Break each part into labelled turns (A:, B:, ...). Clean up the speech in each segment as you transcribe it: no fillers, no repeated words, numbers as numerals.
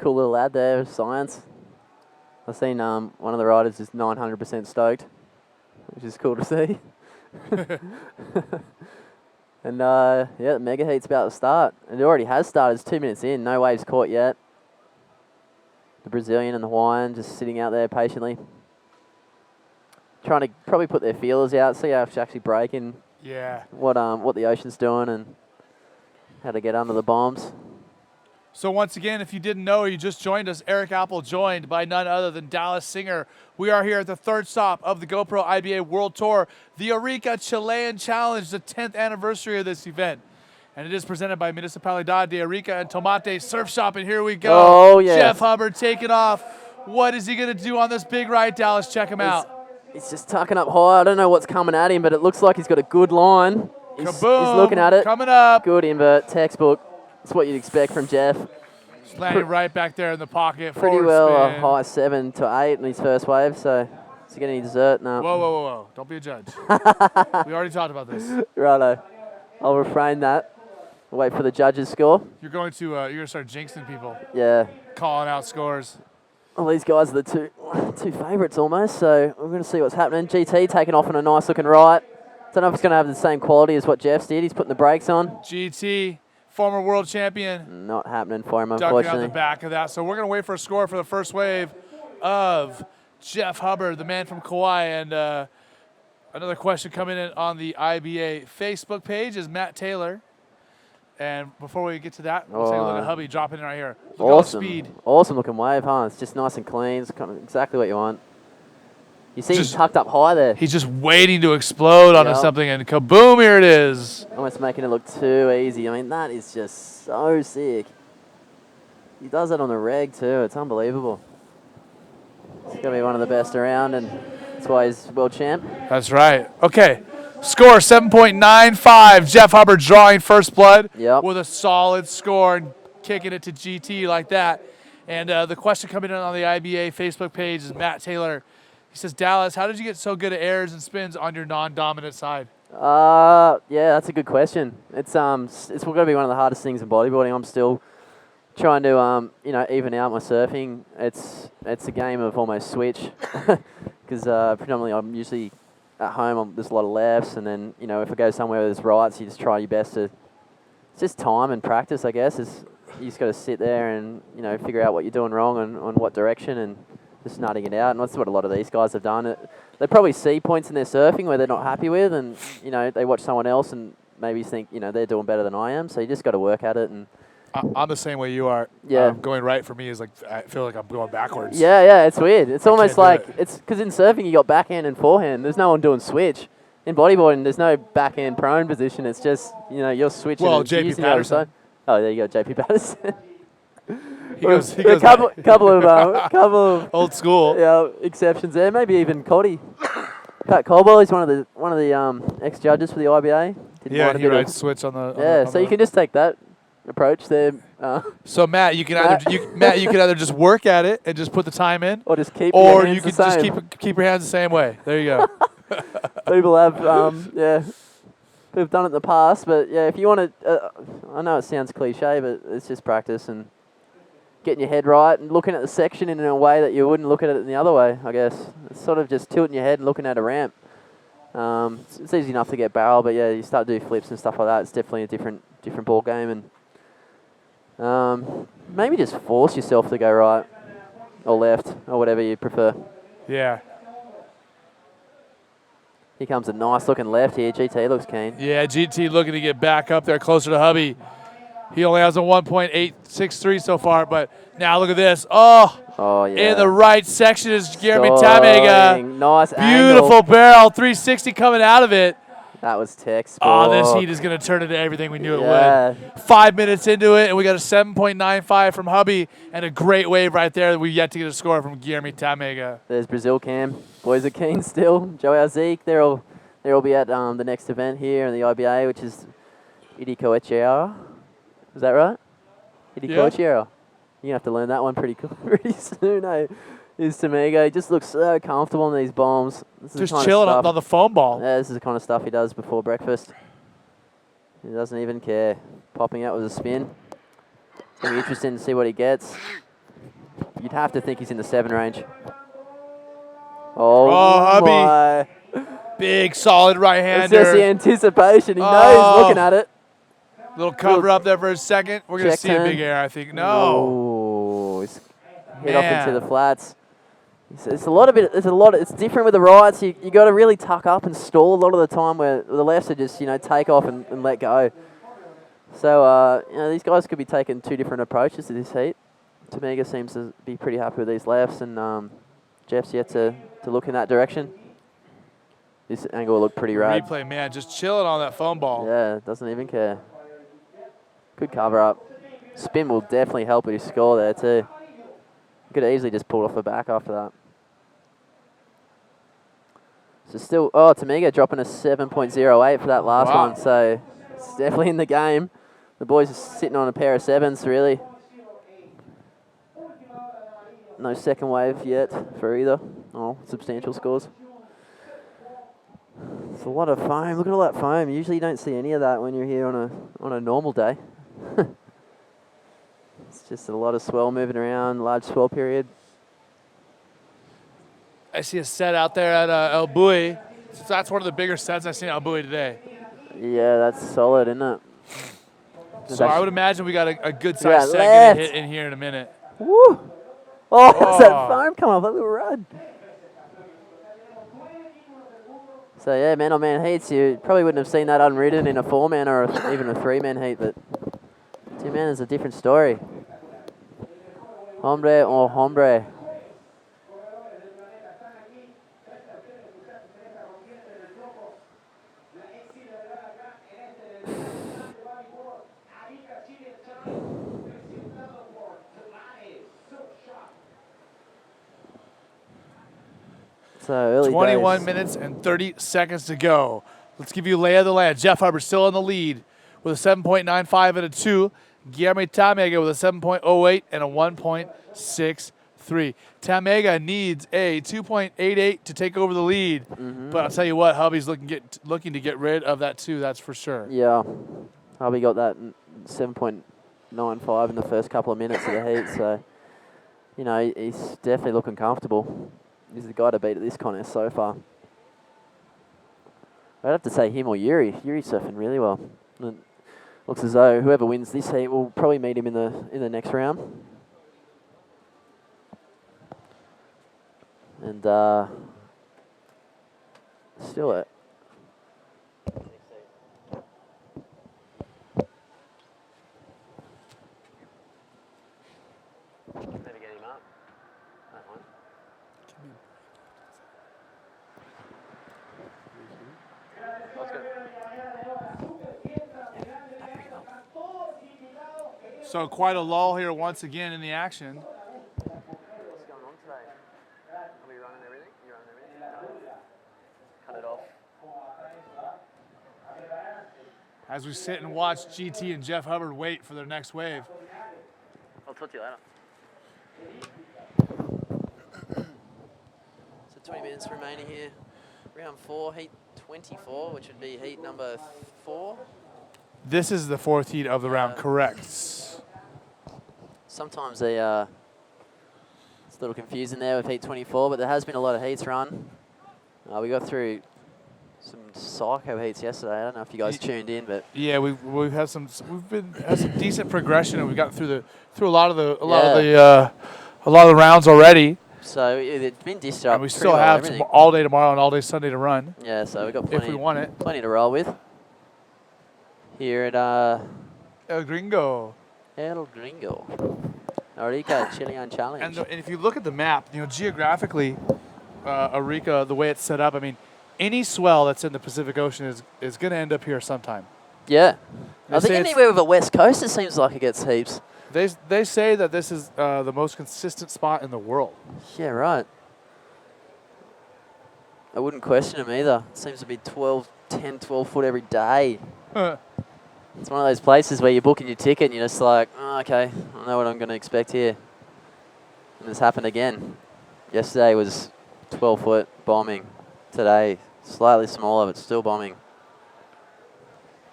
A: cool little lad there, science. I've seen one of the riders is 900% stoked, which is cool to see. And yeah, the mega heat's about to start. And it already has started. It's 2 minutes in. No waves caught yet. The Brazilian and the Hawaiian just sitting out there patiently. Trying to probably put their feelers out, see how it's actually breaking.
B: Yeah.
A: What the ocean's doing and how to get under the bombs.
B: So once again, if you didn't know or you just joined us, Eric Apple joined by none other than Dallas Singer. We are here at the third stop of the GoPro IBA World Tour, the Arica Chilean Challenge, the 10th anniversary of this event. And it is presented by Municipalidad de Arica and Tomate Surf Shop. And here we go.
A: Oh, yes.
B: Jeff Hubbard taking off. What is he going to do on this big ride, Dallas? Check him out.
A: He's just tucking up high. I don't know what's coming at him, but it looks like he's got a good line. He's looking at it.
B: Coming up.
A: Good invert, textbook. That's what you'd expect from Jeff.
B: Just landing right back there in the pocket.
A: Pretty well a high 7 to 8 in his first wave, so is he getting any dessert? No.
B: Whoa. Don't be a judge. We already talked about this.
A: Righto. I'll refrain that. Wait for the judges' score.
B: You're going to start jinxing people.
A: Yeah.
B: Calling out scores.
A: Well, these guys are the two favourites almost, so we're going to see what's happening. GT taking off on a nice looking right. Don't know if it's going to have the same quality as what Jeff's did. He's putting the brakes on.
B: GT, former world champion.
A: Not happening for him,
B: ducking
A: unfortunately.
B: out the back of that. So we're going to wait for a score for the first wave of Jeff Hubbard, the man from Kauai. And another question coming in on the IBA Facebook page is Matt Taylor. And before we get to that, we'll take a look at Hubby dropping in right here. Look at all speed.
A: Awesome looking wave, huh? It's just nice and clean. It's kind of exactly what you want. You see he's tucked up high there.
B: He's just waiting to explode onto something, and kaboom, here it is.
A: Almost making it look too easy. I mean, that is just so sick. He does that on the reg, too. It's unbelievable. He's going to be one of the best around, and that's why he's world champ.
B: That's right. Okay. Score 7.95. Jeff Hubbard drawing first blood with a solid score and kicking it to GT like that. And the question coming in on the IBA Facebook page is Matt Taylor. He says, Dallas, how did you get so good at airs and spins on your non-dominant side?
A: Yeah, that's a good question. It's going to be one of the hardest things in bodyboarding. I'm still trying to even out my surfing. It's a game of almost switch because predominantly I'm usually at home. There's a lot of lefts, and then if I go somewhere where there's rights, you just try your best to. It's just time and practice, I guess. You just got to sit there and figure out what you're doing wrong and on what direction and just nutting it out. And that's what a lot of these guys have done. They probably see points in their surfing where they're not happy with, and they watch someone else and maybe think they're doing better than I am. So you just got to work at it. And
B: I'm the same way you are.
A: Yeah.
B: Going right for me is like I feel like I'm going backwards.
A: Yeah, it's weird. It's almost like it's because in surfing you got backhand and forehand. There's no one doing switch. In bodyboarding, there's no backhand prone position. It's just you're switching.
B: Well, JP Patterson.
A: Oh, there you go, JP Patterson.
B: He goes
A: a couple of
B: old school
A: exceptions there. Maybe even Coddy. Pat Colwell, he's one of the ex-judges for the IBA.
B: He rides switch on the.
A: Yeah, so you can just take that approach there.
B: So Matt, you can either just work at it and just put the time in,
A: or just keep,
B: or you can just keep your hands the same way. There you go.
A: People have who've done it in the past, but yeah, if you want to, I know it sounds cliche, but it's just practice and getting your head right and looking at the section in a way that you wouldn't look at it in the other way, I guess. It's sort of just tilting your head and looking at a ramp. It's easy enough to get barrel, but yeah, you start to do flips and stuff like that, it's definitely a different ball game. And maybe just force yourself to go right or left or whatever you prefer.
B: Yeah.
A: Here comes a nice looking left here. GT looks keen.
B: Yeah, GT looking to get back up there closer to Hubby. He only has a 1.863 so far, but now look at this. Oh yeah. In the right section is Jeremy Tamega.
A: Nice
B: beautiful
A: angle.
B: barrel, 360 coming out of it.
A: That was textbook.
B: Oh, this heat is going to turn into everything we knew it would. 5 minutes into it, and we got a 7.95 from Hubby, and a great wave right there that we've yet to get a score from Guillermo Tamega.
A: There's Brazil Cam. Boys are keen still. Joao Zeke, they'll be at the next event here in the IBA, which is Heat24. Is that right? Heat24. You're going to have to learn that one pretty soon, eh? Is Tamega. He just looks so comfortable in these bombs.
B: Just chilling on the foam ball.
A: Yeah, this is the kind of stuff he does before breakfast. He doesn't even care. Popping out with a spin. It's going to be interesting to see what he gets. You'd have to think he's in the 7 range. Oh,
B: Hubby.
A: my.
B: Big, solid
A: It's
B: right-hander.
A: just the anticipation. He knows he's looking at it.
B: Little cover up there for a second. We're going to see a big air, I think. No.
A: Oh, he's hit off into the flats. It's a lot of it. It's different with the rights. You got to really tuck up and stall a lot of the time. Where the lefts are just take off and let go. So these guys could be taking 2 different approaches to this heat. Tamega seems to be pretty happy with these lefts, and Jeff's yet to look in that direction. This angle will look pretty rad.
B: Replay, man, just chilling on that foam ball.
A: Yeah, doesn't even care. Good cover up. Spin will definitely help with his score there too. Could have easily just pulled off the back after that. So still, Tamega dropping a 7.08 for that last one. So it's definitely in the game. The boys are sitting on a pair of 7s really. No second wave yet for either. Oh, substantial scores. It's a lot of foam. Look at all that foam. Usually you don't see any of that when you're here on a normal day. It's just a lot of swell moving around, large swell period.
B: I see a set out there at El Bui. So that's one of the bigger sets I've seen at El Bui today.
A: Yeah, that's solid, isn't it?
B: So I would imagine we got a good size set hit in here in a minute.
A: Woo! Oh, that's that foam come off, that little rod. So yeah, man-on-man heats, you probably wouldn't have seen that unridden in a 4-man or even a 3-man heat, but 2-man is a different story. Hombre or hombre. So early
B: 21
A: days.
B: minutes and 30 seconds to go. Let's give you a lay of the land. Jeff Hubbard still in the lead with a 7.95 and a 2. Guillermo Tamega with a 7.08 and a 1.63. Tamega needs a 2.88 to take over the lead. But I'll tell you what, Hubby's looking to get rid of that 2, that's for sure.
A: Yeah. Hubby got that 7.95 in the first couple of minutes of the heat, so he's definitely looking comfortable. He's the guy to beat at this contest so far. I'd have to say him or Yuri. Yuri's surfing really well. It looks as though whoever wins this heat will probably meet him in the next round. And still it. Never get him up. That one.
B: So quite a lull here once again in the action.
A: What's going on today? Are we running everything? You running everything? No. Cut it off.
B: As we sit and watch GT and Jeff Hubbard wait for their next wave.
A: I'll talk to you later. So 20 minutes remaining here. Round 4, heat 24, which would be heat number 4.
B: This is the 4th heat of the round, correct.
A: Sometimes it's a little confusing there with heat 24, but there has been a lot of heats run. We got through some psycho heats yesterday. I don't know if you guys tuned in, but
B: yeah, we've had some decent progression, and we got through a lot of the rounds already.
A: So it's been dished up.
B: And we still have all day tomorrow and all day Sunday to run.
A: Yeah, so we've got plenty.
B: If we want it,
A: plenty to roll with. Here at
B: El Gringo.
A: Arica Chilean challenge.
B: And if you look at the map, geographically, Arica, the way it's set up, I mean, any swell that's in the Pacific Ocean is going to end up here sometime.
A: Yeah. I think anywhere with the West Coast, it seems like it gets heaps.
B: They say that this is the most consistent spot in the world.
A: Yeah, right. I wouldn't question them either. It seems to be 12 foot every day. It's one of those places where you're booking your ticket and you're just like, oh, okay, I know what I'm going to expect here. And it's happened again. Yesterday was 12 foot bombing. Today, slightly smaller, but still bombing.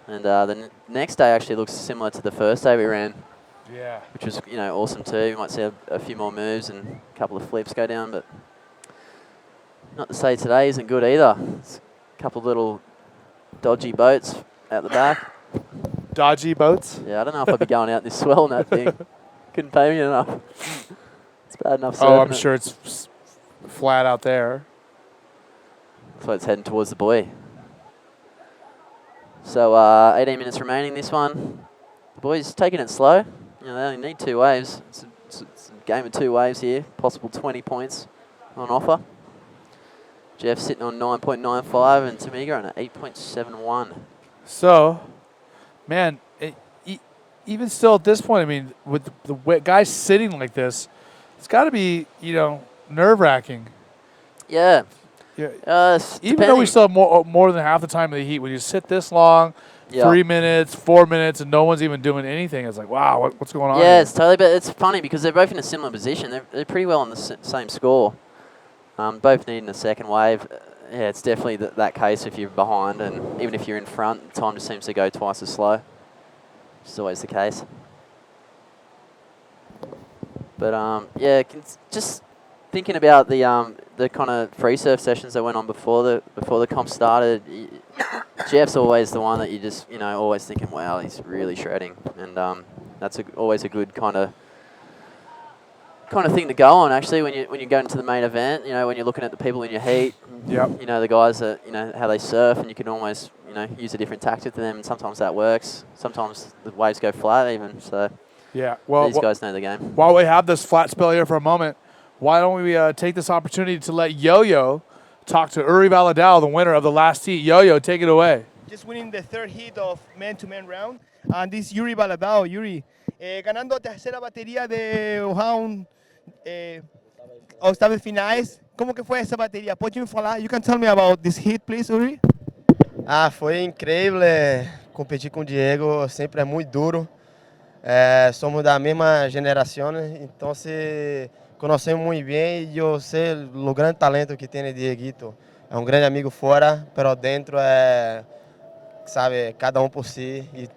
A: And the next day actually looks similar to the first day we ran.
B: Yeah.
A: which was, you know, awesome too. You might see a few more moves and a couple of flips go down, but not to say today isn't good either. It's a couple of little dodgy boats out the back.
B: Dodgy boats?
A: Yeah, I don't know if I'd be going out this swell in that thing. Couldn't pay me enough. It's bad enough surfing.
B: Oh, I'm sure it's flat out there.
A: So it's heading towards the buoy. So 18 minutes remaining this one. The boys taking it slow. You know, they only need 2 waves. It's a game of 2 waves here. Possible 20 points on offer. Jeff sitting on 9.95 and Tamiga on an 8.71.
B: So, man, even still at this point, I mean, with the guys sitting like this, it's got to be, you know, nerve-wracking.
A: Yeah.
B: Yeah. Even though we still have more than half the time of the heat, when you sit this long, 3 minutes, 4 minutes, and no one's even doing anything, it's like, wow, what's going on?
A: Yeah,
B: here?
A: it's totally. But it's funny because they're both in a similar position. They're pretty well on the same score. Both needing a second wave. Yeah, it's definitely that case if you're behind, and even if you're in front, time just seems to go twice as slow. Which is always the case. But yeah, just thinking about the kind of free surf sessions that went on before the comp started. Jeff's always the one that you just, you know, always thinking, wow, he's really shredding, and that's always a good kind of thing to go on, actually, when you go into the main event. You know, when you're looking at the people in your heat.
B: Yep.
A: You know, the guys that, you know, how they surf, and you can almost, you know, use a different tactic to them, and sometimes that works. Sometimes the waves go flat even. So
B: yeah, well,
A: these guys know the game.
B: While we have this flat spell here for a moment, why don't we take this opportunity to let Yo-Yo talk to Uri Valadao, the winner of the last heat. Yo-Yo, take it away.
C: Just winning the third heat of man-to-man round. And this Uri Valadao. Yuri, ganando a terceira bateria de round oitavas finais. Como que foi essa bateria? Pode me falar? You can tell me about this heat, please, Uri?
D: Foi incrível. Competir com o Diego sempre é muito duro. Somos da mesma geração, então se conhecemos muito bem e eu sei o grande talento que tem o Dieguito. É um grande amigo fora, pero dentro sabe, cada por si e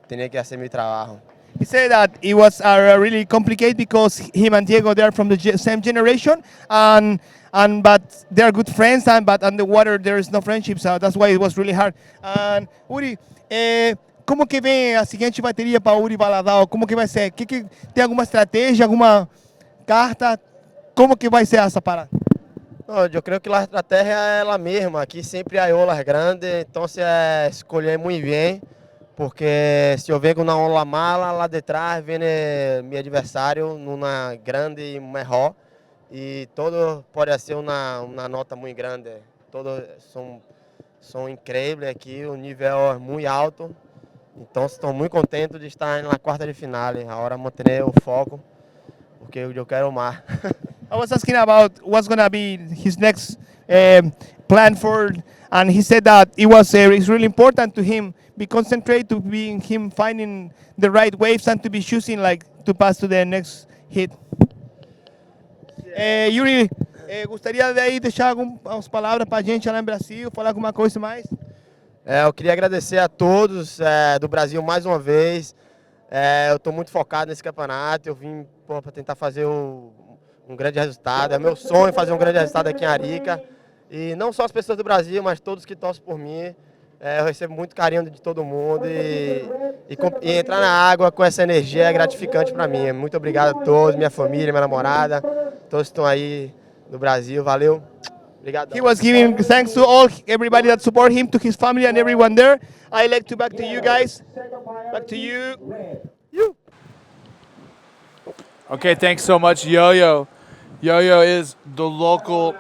D: tinha que fazer meu trabalho.
C: He said that it was really complicated because him and Diego, they are from the same generation, but they are good friends, but on the water there is no friendship, so that's why it was really hard. And Uri, como que vem a seguinte bateria para Uri Valadao? Como que vai ser? Tem alguma estratégia, alguma carta? Como que vai ser essa parada?
D: Não, eu creio que a estratégia é ela mesma. Aqui sempre há olas grandes, então se escolher muito bem. Porque se eu venho na ola mala, lá de trás vem meu adversário numa grande maior e todo pode ser uma nota muito grande. Todos são incríveis aqui, o nível é muito alto. Então estou muito contente de estar na quarta de final. Agora manter o foco, porque eu quero mais.
C: I was asking about what's going to be his next plan for, and he said that it's really important to him be concentrated to be him finding the right waves and to be choosing like to pass to the next hit. Yuri, gostaria de aí deixar algumas palavras para a gente lá em Brasil, falar alguma coisa mais?
D: Eu queria agradecer a todos do Brasil mais uma vez. Eu estou muito focado nesse campeonato. Eu vim para tentar fazer um grande resultado. É meu sonho fazer um grande resultado aqui em Arica. E não só as pessoas do Brasil, mas todos que torcem por mim. Eu recebo muito carinho de todo mundo. E entrar na água com essa energia é gratificante para mim. Muito obrigado a todos, minha família, minha namorada, todos que estão aí do Brasil. Valeu. Obrigado.
C: He was giving thanks to everybody that support him, to his family and everyone there. I like to back to you guys. Back to you.
B: Okay, thanks so much, Yo-Yo. Yo-Yo is the local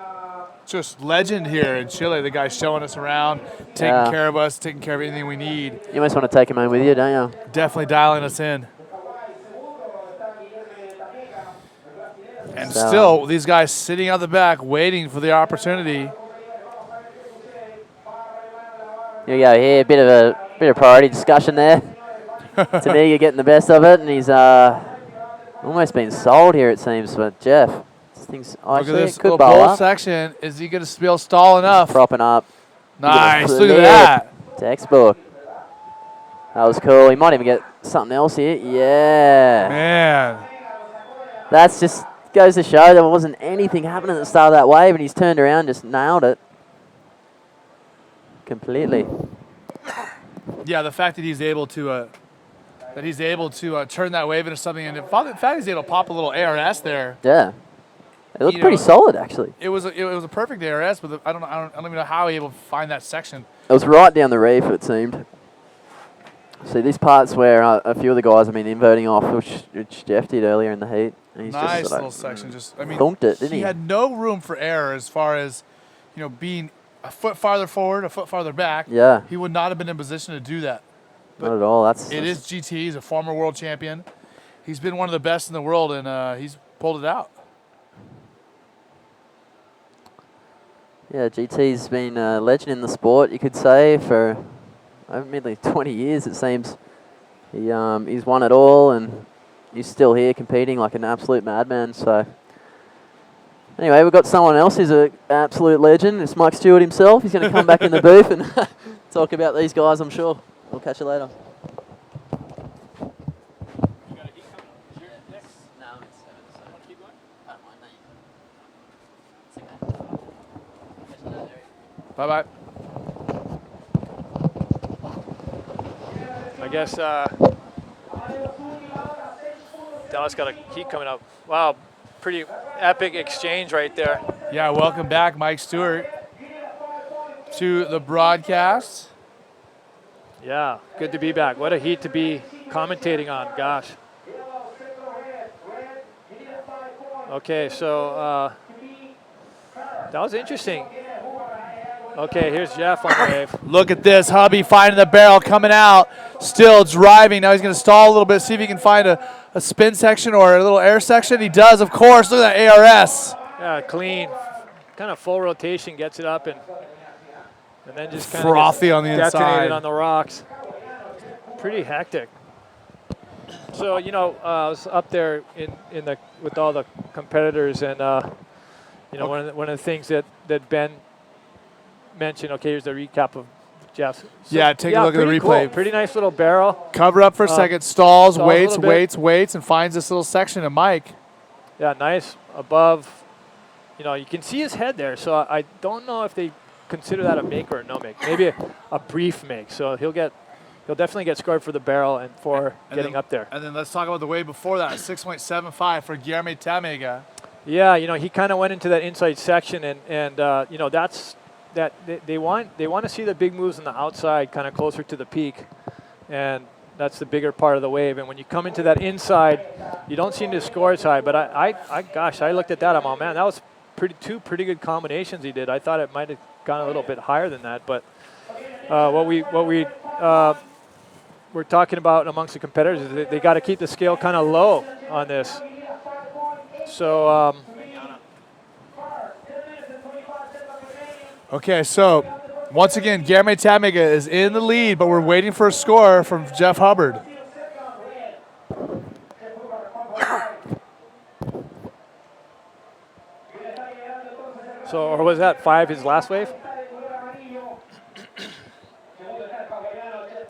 B: just legend here in Chile. The guy's showing us around, taking care of us, taking care of anything we need.
A: You almost want to take him home with you, don't you?
B: Definitely dialing us in. And still, these guys sitting out the back, waiting for the opportunity.
A: Here we go. Here, a bit of priority discussion there. To me, you're getting the best of it, and he's almost been sold here, it seems, for Jeff. Look
B: at this little bowl section. Is he going to be able to stall enough?
A: Propping up.
B: Nice. Look at that.
A: Textbook. That was cool. He might even get something else here. Yeah.
B: Man.
A: That's just goes to show there wasn't anything happening at the start of that wave, and he's turned around, just nailed it completely.
B: Yeah, the fact that he's able to turn that wave into something, and the fact he's able to pop a little ARS there.
A: Yeah. It looked pretty solid, actually.
B: It was a perfect ARS, but I don't even know how he able to find that section.
A: It was right down the reef, it seemed. See, these parts where a few of the guys have been inverting off, which Jeff did earlier in the heat. And he's
B: Nice
A: just
B: little section. Just I mean,
A: thumped it, didn't he?
B: He had no room for error as far as, being a foot farther forward, a foot farther back.
A: Yeah.
B: He would not have been in position to do that. But
A: not at all.
B: It is GT. He's a former world champion. He's been one of the best in the world, and he's pulled it out.
A: Yeah, GT's been a legend in the sport, you could say, for nearly 20 years, it seems. He's won it all, and he's still here competing like an absolute madman. So, anyway, we've got someone else who's an absolute legend. It's Mike Stewart himself. He's going to come back in the booth and talk about these guys, I'm sure. We'll catch you later.
B: Bye-bye.
E: I guess Dallas got a heat coming up. Wow, pretty epic exchange right there.
B: Yeah, welcome back, Mike Stewart, to the broadcast.
E: Yeah, good to be back. What a heat to be commentating on, gosh. Okay, so that was interesting. Okay, here's Jeff on the wave.
B: Look at this, Hubby finding the barrel, coming out, still driving. Now he's going to stall a little bit, see if he can find a spin section or a little air section. He does, of course. Look at that ARS.
E: Yeah, clean, kind of full rotation, gets it up and then just kind
B: frothy
E: of
B: on the
E: detonated
B: inside
E: on the rocks. Pretty hectic. So I was up there with all the competitors, and one of the things that Ben mentioned. Okay, here's the recap of Jeff's. So,
B: take a look at the replay.
E: Cool. Pretty nice little barrel.
B: Cover up for a second, stalls, waits,
E: waits,
B: and finds this little section of Mike.
E: Yeah, nice above. You can see his head there, so I don't know if they consider that a make or a no make. Maybe a brief make. So he'll definitely get scored for the barrel and for getting up there.
B: And then let's talk about the wave before that, 6.75 for Guillermo Tamega.
E: Yeah, he kind of went into that inside section, and that's that they want to see the big moves on the outside, kind of closer to the peak, and that's the bigger part of the wave. And when you come into that inside, you don't seem to score as high. But I looked at that. I'm all, man, that was two pretty good combinations he did. I thought it might have gone a little bit higher than that, but what we we're talking about amongst the competitors is they got to keep the scale kind of low on this. So.
B: Okay, so once again, Guillermo Tamega is in the lead, but we're waiting for a score from Jeff Hubbard.
E: So, or was that 5 his last wave?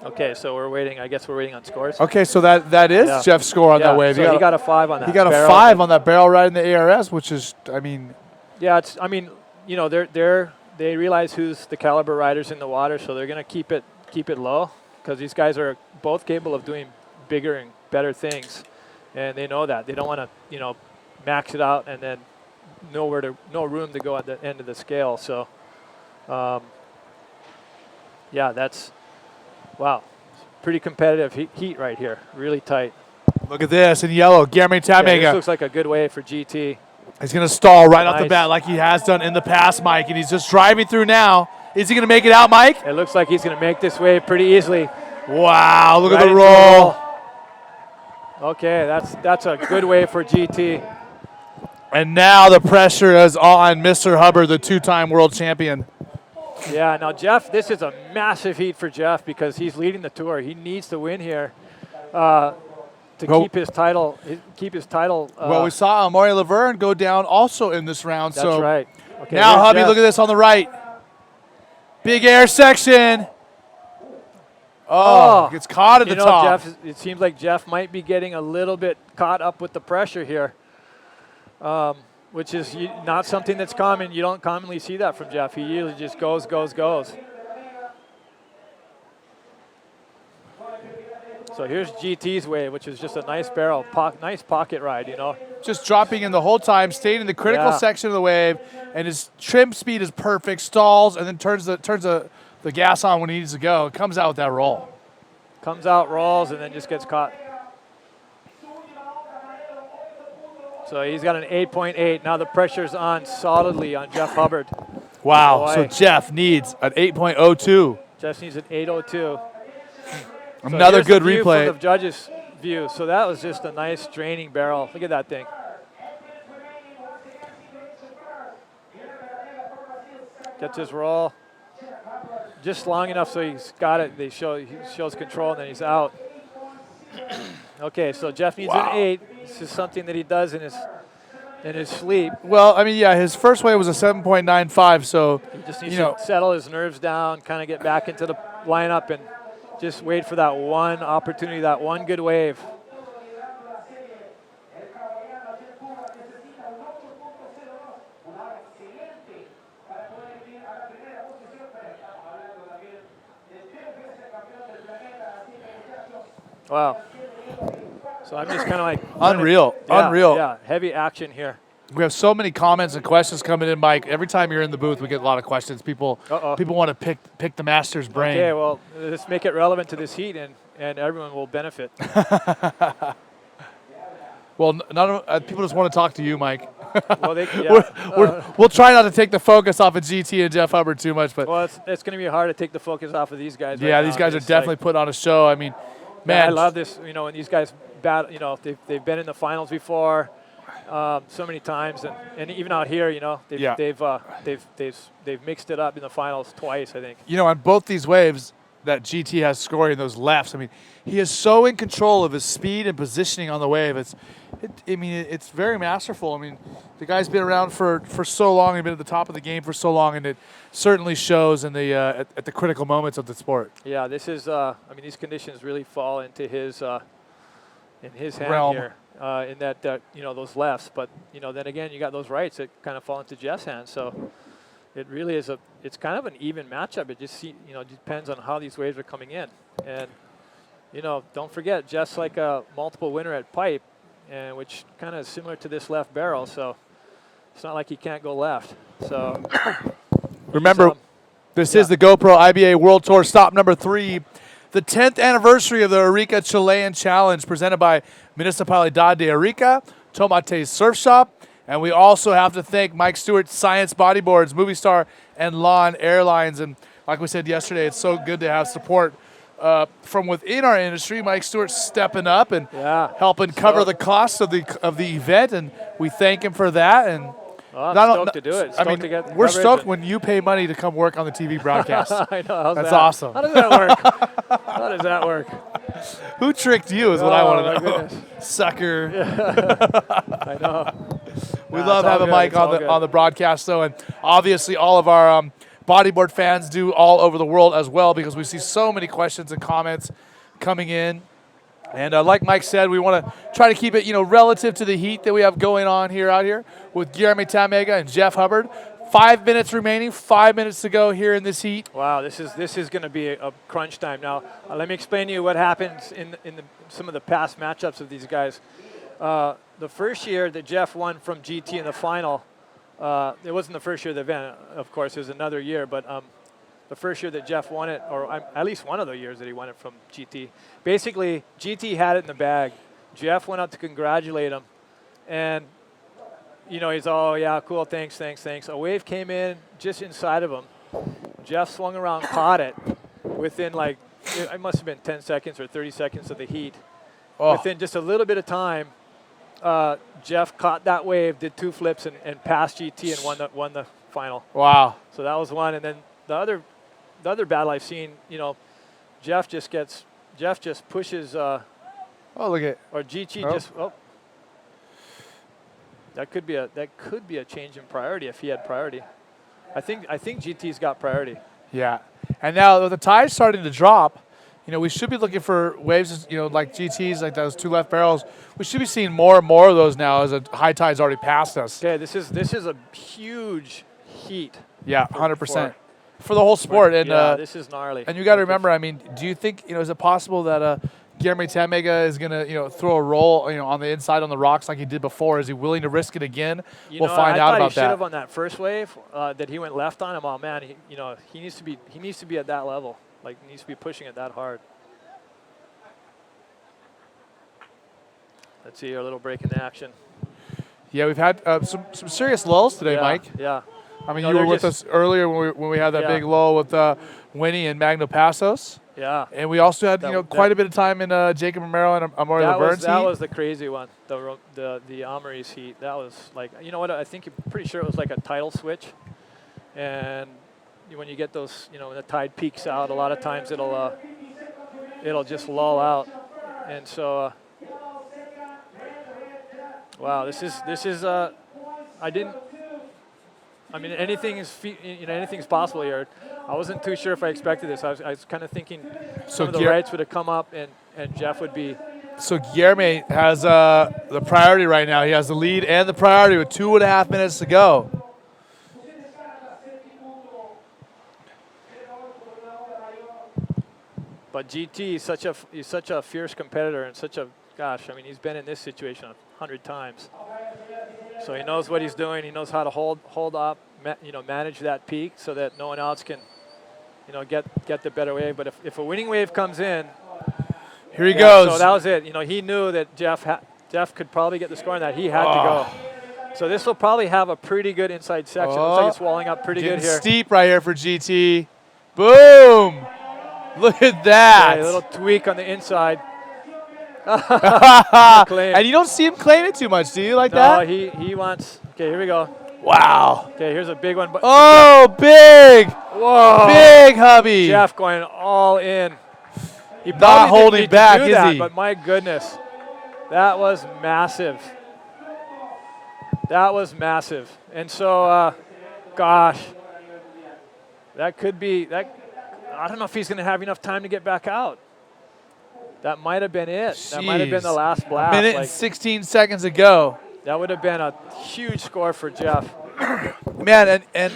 E: Okay, so we're waiting. I guess we're waiting on scores.
B: Okay, so that is Jeff's score on that wave.
E: So he got a 5 on that.
B: He got a 5 on that barrel right in the ARS, which is,
E: Yeah, they realize who's the caliber riders in the water, so they're going to keep it low, because these guys are both capable of doing bigger and better things, and they know that. They don't want to, max it out and then no room to go at the end of the scale. So, that's, wow, pretty competitive heat right here, really tight.
B: Look at this in yellow, Guillermo Tamega.
E: This looks like a good wave for GT.
B: He's going to stall right off the bat like he has done in the past, Mike, and he's just driving through now. Is he going to make it out, Mike?
E: It looks like he's going to make this wave pretty easily.
B: Wow, look at the roll.
E: Okay, that's a good wave for GT.
B: And now the pressure is on Mr. Hubbard, the 2-time world champion.
E: Yeah, now Jeff, this is a massive heat for Jeff because he's leading the tour. He needs to win here to keep his title.
B: Well, we saw Amaury Laverne go down also in this round.
E: That's right. Okay,
B: now, Hubby, look at this on the right. Big air section. Oh, gets caught at the top.
E: Jeff, it seems like Jeff might be getting a little bit caught up with the pressure here, which is not something that's common. You don't commonly see that from Jeff. He usually just goes, goes, goes. So here's GT's wave, which is just a nice barrel, nice pocket ride, you know.
B: Just dropping in the whole time, staying in the critical section of the wave, and his trim speed is perfect, stalls, and then turns the gas on when he needs to go. It comes out with that roll.
E: Comes out, rolls, and then just gets caught. So he's got an 8.8. Now the pressure's on solidly on Jeff Hubbard.
B: Wow, so Jeff needs an 8.02.
E: Jeff needs an 8.02.
B: Another good replay.
E: From the judges' view. So that was just a nice draining barrel. Look at that thing. Gets his roll just long enough so he's got it. He shows control, and then he's out. Okay, so Jeff needs an 8. This is something that he does in his sleep.
B: Well, I mean, yeah, his first wave was a 7.95, so
E: he just needs to settle his nerves down, kind of get back into the lineup, and just wait for that one opportunity, that one good wave. Wow. So I'm just kind of like
B: unreal.
E: Yeah, heavy action here.
B: We have so many comments and questions coming in, Mike. Every time you're in the booth, we get a lot of questions. People want to pick the master's brain.
E: Okay, well, let's make it relevant to this heat, and everyone will benefit.
B: Well, people just want to talk to you, Mike.
E: Well,
B: we'll try not to take the focus off of GT and Jeff Hubbard too much, but
E: it's going to be hard to take the focus off of these guys.
B: Yeah, these guys are definitely put on a show. I mean, man,
E: I love this. You know, when these guys they've been in the finals before. So many times, and even out here, you know, they've mixed it up in the finals twice, I think.
B: You know, on both these waves that GT has scoring those lefts, I mean, he is so in control of his speed and positioning on the wave. It's very masterful. I mean, the guy's been around for so long, he's been at the top of the game for so long, and it certainly shows in the at the critical moments of the sport.
E: Yeah, this is. These conditions really fall into his in his hand
B: realm
E: here. In that those lefts, but then again you got those rights that kind of fall into Jeff's hands. So it really is it's kind of an even matchup. It just depends on how these waves are coming in, and don't forget Jeff's like a multiple winner at pipe, and which kind of is similar to this left barrel. So it's not like he can't go left. So
B: remember, this is the GoPro IBA World Tour stop number 3. The 10th anniversary of the Arica Chilean Challenge presented by Municipalidad de Arica, Tomate's Surf Shop, and we also have to thank Mike Stewart, Science Bodyboards, Movie Star, and Lawn Airlines. And like we said yesterday, it's so good to have support from within our industry. Mike Stewart stepping up and helping cover the costs of the event, and we thank him for that. And
E: I'm stoked to do it.
B: We're stoked when you pay money to come work on the TV broadcast.
E: I know.
B: That's awesome.
E: How does that work? How does that work?
B: Who tricked you is what I want to know.
E: Goodness.
B: Sucker.
E: I know.
B: We love having Mike on the broadcast, though, and obviously all of our bodyboard fans do all over the world as well, because we see so many questions and comments coming in. And like Mike said, we want to try to keep it, relative to the heat that we have going on out here with Guillermo Tamega and Jeff Hubbard. 5 minutes remaining, 5 minutes to go here in this heat.
E: Wow, this is going to be a crunch time. Now, let me explain to you what happens in some of the past matchups of these guys. The first year that Jeff won from GT in the final, it wasn't the first year of the event, of course, it was another year, but the first year that Jeff won it, or at least one of the years that he won it from GT. Basically, GT had it in the bag. Jeff went out to congratulate him, and he's all, yeah, cool, thanks. A wave came in just inside of him. Jeff swung around, caught it within it must have been 10 seconds or 30 seconds of the heat. Within just a little bit of time, Jeff caught that wave, did 2 flips, and passed GT and won the final.
B: Wow.
E: So that was one, and then the other battle I've seen, Jeff just pushes.
B: Look at.
E: Or GT just. That could be a change in priority if he had priority. I think GT's got priority.
B: Yeah, and now the tide's starting to drop. we should be looking for waves, like GTs, like those 2 left barrels. We should be seeing more and more of those now as the high tide's already passed us.
E: Okay, this is a huge heat.
B: Yeah, 100%. For the whole sport. And
E: yeah, this is gnarly.
B: And you got to remember, I mean, do you think, is it possible that Guillermo Tamega is going to, throw a roll, on the inside on the rocks like he did before? Is he willing to risk it again? We'll find out about
E: he
B: that.
E: should have on that first wave that he went left on him. Oh man, he needs to be at that level. Like, he needs to be pushing it that hard. Let's see our little break in the action.
B: Yeah, we've had some serious lulls today, Mike.
E: Yeah.
B: I mean, you were with us earlier when we had that big lull with Winnie and Magno Passos.
E: Yeah.
B: And we also had quite a bit of time in Jacob Romero and Amaury Laverne's heat.
E: That was the crazy one, the Amaury's heat. That was like, what, I think I'm pretty sure it was like a tidal switch. And when you get those, when the tide peaks out, a lot of times it'll just lull out. And so, wow, this is anything's possible here. I wasn't too sure if I expected this. I was kind of thinking some of the rights would have come up and Jeff would be.
B: So Guillermo has the priority right now. He has the lead and the priority with 2.5 minutes to go.
E: But GT is such a fierce competitor and he's been in this situation 100 times. So he knows what he's doing. He knows how to hold up, manage that peak so that no one else can, get the better wave. But if a winning wave comes in,
B: here he goes.
E: So that was it. He knew that Jeff could probably get the score on that. He had to go. So this will probably have a pretty good inside section. Looks like it's walling up pretty good here.
B: Steep right here for GT. Boom! Look at that.
E: A little tweak on the inside.
B: And you don't see him claim it too much, do you, that?
E: No, he wants. Okay, here we go.
B: Wow.
E: Okay, here's a big one.
B: Oh, big.
E: Whoa.
B: Big hubby.
E: Jeff going all in. He
B: not holding back, is he?
E: But my goodness, that was massive. That was massive. And so, gosh, that could be that. I don't know if he's going to have enough time to get back out. That might have been it.
B: Jeez.
E: That might have been the last blast.
B: A minute and 16 seconds to go.
E: That would have been a huge score for Jeff.
B: Man, and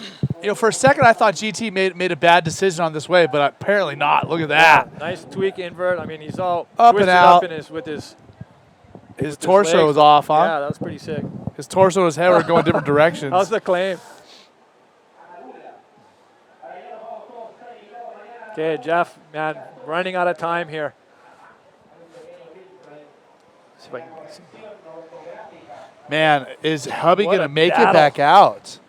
B: for a second I thought GT made a bad decision on this wave, but apparently not. Look at that.
E: Yeah, nice tweak invert. I mean, he's all
B: up
E: twisted
B: and out.
E: Up in
B: his torso was off, huh?
E: Yeah, that was pretty sick.
B: His torso and his head were going different directions.
E: How's the claim? Okay, Jeff, man, running out of time here. See if I can see.
B: Man, is Hubby going to make
E: battle.
B: it back out?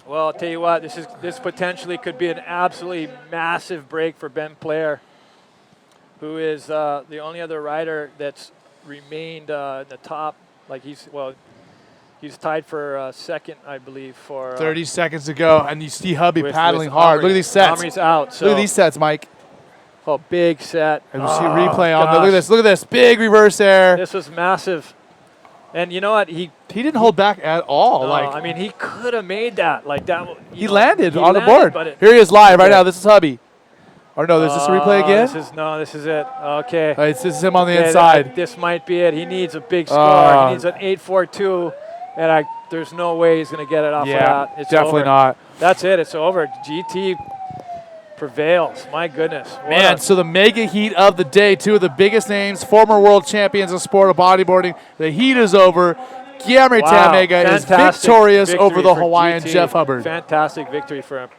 E: Well, I'll tell you what, this potentially could be an absolutely massive break for Ben Player, who is the only other rider that's remained in the top. Like he's tied for second, I believe, for
B: 30 seconds to go, and you see Hubby paddling
E: with
B: hard.
E: Amaury.
B: Look at these sets.
E: Amaury's out. So.
B: Look at these sets, Mike.
E: Oh, big set.
B: And you see a replay on there. Look at this. Look at this. Big reverse air.
E: This was massive. And you know what? He
B: didn't hold back at all.
E: No, I mean, he could have made that. Like that.
B: He landed on the board. Here he is live right now. This is Hubby. Or no, is this a replay again?
E: This is it. Okay.
B: This is him on the inside.
E: This might be it. He needs a big score. He needs an 8.42, and there's no way he's going to get it off of that. It's
B: definitely
E: over.
B: not.
E: That's it. It's over. GT prevails. My goodness.
B: Man, so the mega heat of the day, two of the biggest names, former world champions of sport of bodyboarding. The heat is over. Guillermo Tamega is victorious over the Hawaiian
E: GT.
B: Jeff Hubbard.
E: Fantastic victory for him.